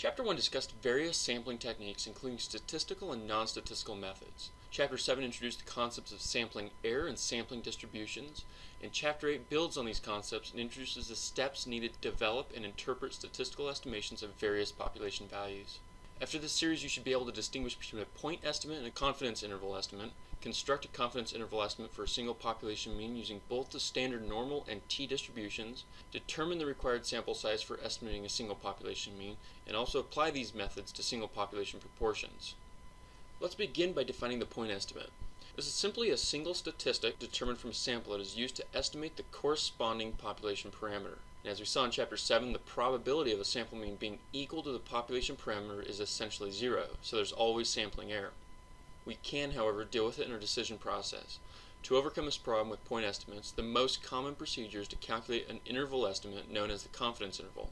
Chapter 1 discussed various sampling techniques, including statistical and non-statistical methods. Chapter 7 introduced the concepts of sampling error and sampling distributions, and Chapter 8 builds on these concepts and introduces the steps needed to develop and interpret statistical estimations of various population values. After this series, you should be able to distinguish between a point estimate and a confidence interval estimate, construct a confidence interval estimate for a single population mean using both the standard normal and t-distributions, determine the required sample size for estimating a single population mean, and also apply these methods to single population proportions. Let's begin by defining the point estimate. This is simply a single statistic determined from a sample that is used to estimate the corresponding population parameter. And as we saw in Chapter 7, the probability of a sample mean being equal to the population parameter is essentially zero, so there's always sampling error. We can, however, deal with it in our decision process. To overcome this problem with point estimates, the most common procedure is to calculate an interval estimate known as the confidence interval.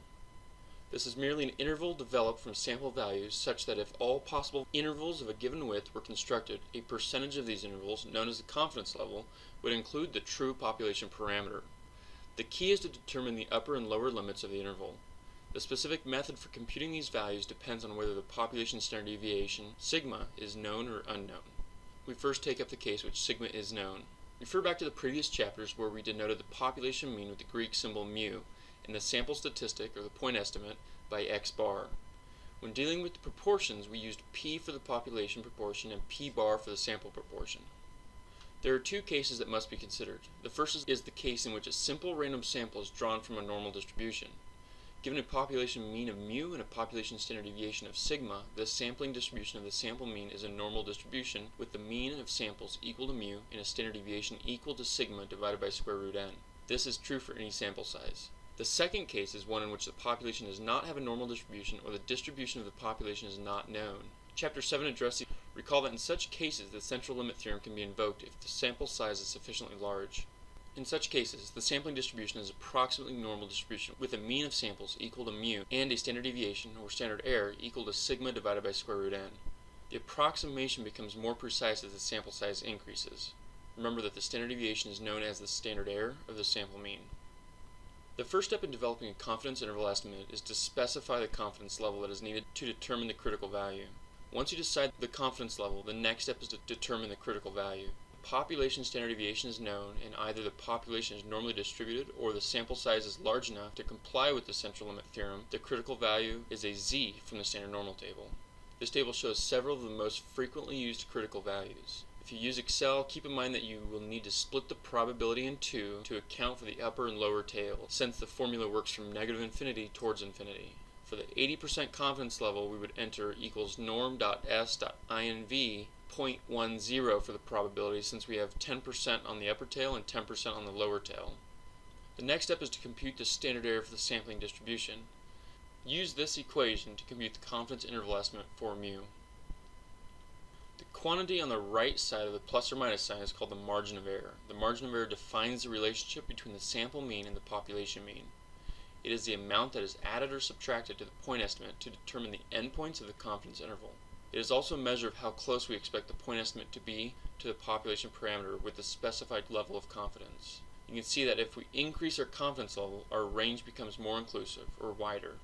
This is merely an interval developed from sample values such that if all possible intervals of a given width were constructed, a percentage of these intervals, known as the confidence level, would include the true population parameter. The key is to determine the upper and lower limits of the interval. The specific method for computing these values depends on whether the population standard deviation, sigma, is known or unknown. We first take up the case which sigma is known. Refer back to the previous chapters where we denoted the population mean with the Greek symbol mu, and the sample statistic, or the point estimate, by x bar. When dealing with the proportions, we used p for the population proportion and p bar for the sample proportion. There are two cases that must be considered. The first is the case in which a simple random sample is drawn from a normal distribution. Given a population mean of mu and a population standard deviation of sigma, the sampling distribution of the sample mean is a normal distribution with the mean of samples equal to mu and a standard deviation equal to sigma divided by square root n. This is true for any sample size. The second case is one in which the population does not have a normal distribution or the distribution of the population is not known. Chapter 7 addresses. Recall that in such cases the central limit theorem can be invoked if the sample size is sufficiently large. In such cases, the sampling distribution is approximately normal distribution with a mean of samples equal to mu and a standard deviation or standard error equal to sigma divided by square root n. The approximation becomes more precise as the sample size increases. Remember that the standard deviation is known as the standard error of the sample mean. The first step in developing a confidence interval estimate is to specify the confidence level that is needed to determine the critical value. Once you decide the confidence level, the next step is to determine the critical value. The population standard deviation is known, and either the population is normally distributed or the sample size is large enough to comply with the central limit theorem. The critical value is a z from the standard normal table. This table shows several of the most frequently used critical values. If you use Excel, keep in mind that you will need to split the probability in two to account for the upper and lower tails, since the formula works from negative infinity towards infinity. For the 80% confidence level, we would enter equals norm.s.inv 0.10 for the probability, since we have 10% on the upper tail and 10% on the lower tail. The next step is to compute the standard error for the sampling distribution. Use this equation to compute the confidence interval estimate for mu. The quantity on the right side of the plus or minus sign is called the margin of error. The margin of error defines the relationship between the sample mean and the population mean. It is the amount that is added or subtracted to the point estimate to determine the endpoints of the confidence interval. It is also a measure of how close we expect the point estimate to be to the population parameter with the specified level of confidence. You can see that if we increase our confidence level, our range becomes more inclusive, or wider.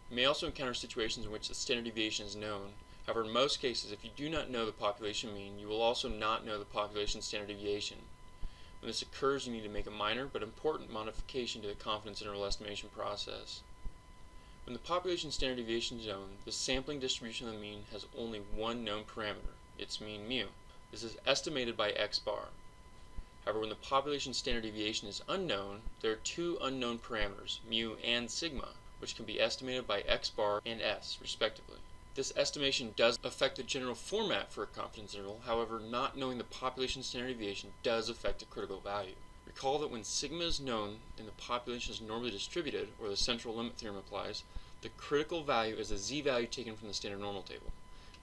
You may also encounter situations in which the standard deviation is known. However, in most cases, if you do not know the population mean, you will also not know the population standard deviation. When this occurs, you need to make a minor but important modification to the confidence interval estimation process. When the population standard deviation is known, the sampling distribution of the mean has only one known parameter, its mean mu. This is estimated by x bar. However, when the population standard deviation is unknown, there are two unknown parameters, mu and sigma, which can be estimated by x bar and s, respectively. This estimation does affect the general format for a confidence interval, however, not knowing the population standard deviation does affect the critical value. Recall that when sigma is known and the population is normally distributed, or the central limit theorem applies, the critical value is a z-value taken from the standard normal table.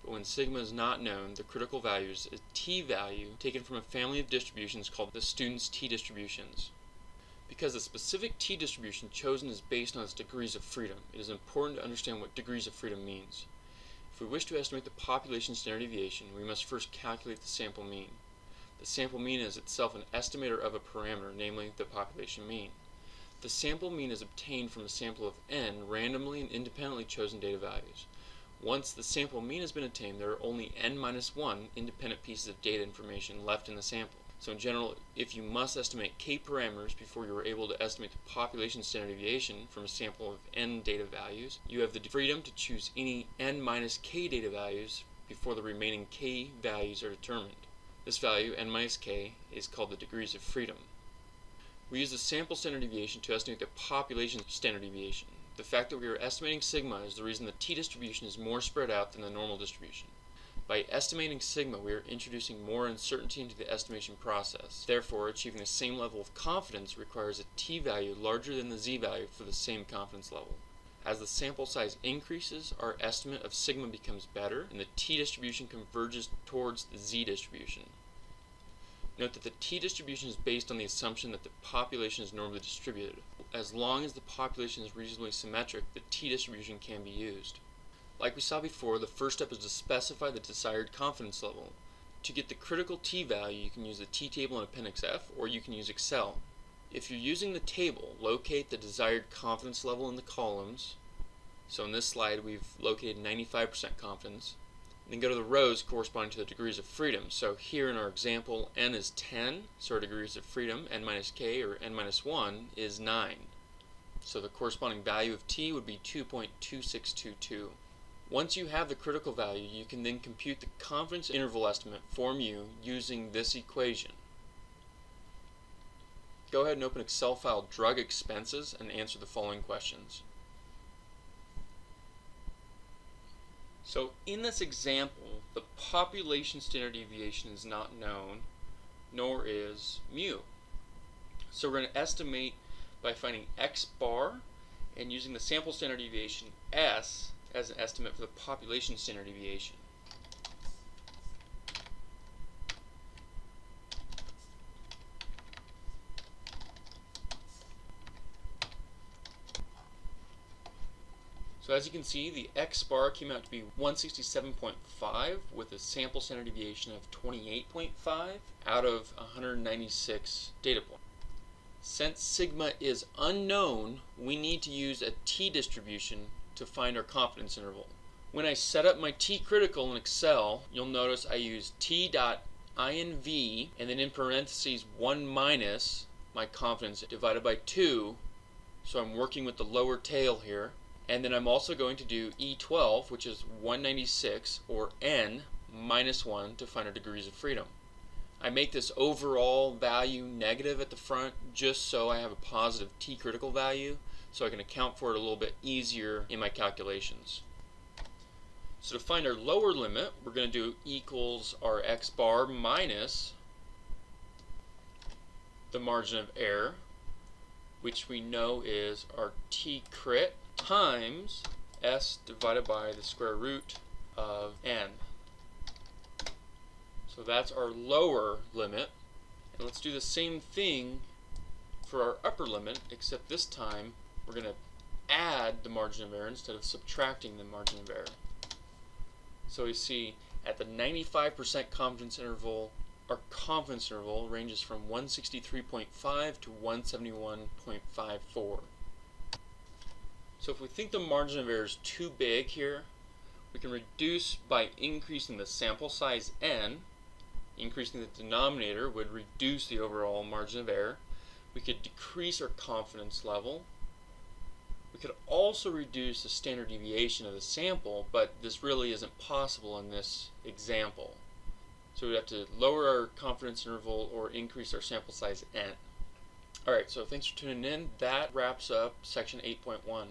But when sigma is not known, the critical value is a t-value taken from a family of distributions called the student's t-distributions. Because the specific t-distribution chosen is based on its degrees of freedom, it is important to understand what degrees of freedom means. If we wish to estimate the population standard deviation, we must first calculate the sample mean. The sample mean is itself an estimator of a parameter, namely the population mean. The sample mean is obtained from a sample of n randomly and independently chosen data values. Once the sample mean has been attained, there are only n-1 independent pieces of data information left in the sample. So in general, if you must estimate k parameters before you are able to estimate the population standard deviation from a sample of n data values, you have the freedom to choose any n-k data values before the remaining k values are determined. This value, n-k, is called the degrees of freedom. We use the sample standard deviation to estimate the population standard deviation. The fact that we are estimating sigma is the reason the t-distribution is more spread out than the normal distribution. By estimating sigma, we are introducing more uncertainty into the estimation process. Therefore, achieving the same level of confidence requires a t-value larger than the z-value for the same confidence level. As the sample size increases, our estimate of sigma becomes better, and the t-distribution converges towards the z-distribution. Note that the t-distribution is based on the assumption that the population is normally distributed. As long as the population is reasonably symmetric, the t-distribution can be used. Like we saw before, the first step is to specify the desired confidence level. To get the critical t-value, you can use the t-table in Appendix F, or you can use Excel. If you're using the table, locate the desired confidence level in the columns. So in this slide, we've located 95% confidence. Then go to the rows corresponding to the degrees of freedom. So here in our example, n is 10, so our degrees of freedom, n-k or n-1, is 9. So the corresponding value of t would be 2.2622. Once you have the critical value, you can then compute the confidence interval estimate for mu using this equation. Go ahead and open Excel file drug expenses and answer the following questions. So in this example, the population standard deviation is not known, nor is mu. So we're going to estimate by finding x bar and using the sample standard deviation s as an estimate for the population standard deviation. So as you can see, the x bar came out to be 167.5 with a sample standard deviation of 28.5 out of 196 data points. Since sigma is unknown, we need to use a t-distribution to find our confidence interval. When I set up my t-critical in Excel, you'll notice I use t.inv and then in parentheses 1 minus my confidence divided by 2, so I'm working with the lower tail here. And then I'm also going to do E12, which is 196, or n minus 1 to find our degrees of freedom. I make this overall value negative at the front just so I have a positive t-critical value, so I can account for it a little bit easier in my calculations. So to find our lower limit, we're going to do equals our x bar minus the margin of error, which we know is our t-crit, times s divided by the square root of n. So that's our lower limit. And let's do the same thing for our upper limit, except this time we're going to add the margin of error instead of subtracting the margin of error. So we see at the 95% confidence interval, our confidence interval ranges from 163.5 to 171.54. So if we think the margin of error is too big here, we can reduce by increasing the sample size n. Increasing the denominator would reduce the overall margin of error. We could decrease our confidence level. We could also reduce the standard deviation of the sample, but this really isn't possible in this example. So we'd have to lower our confidence interval or increase our sample size n. Alright, so thanks for tuning in. That wraps up section 8.1.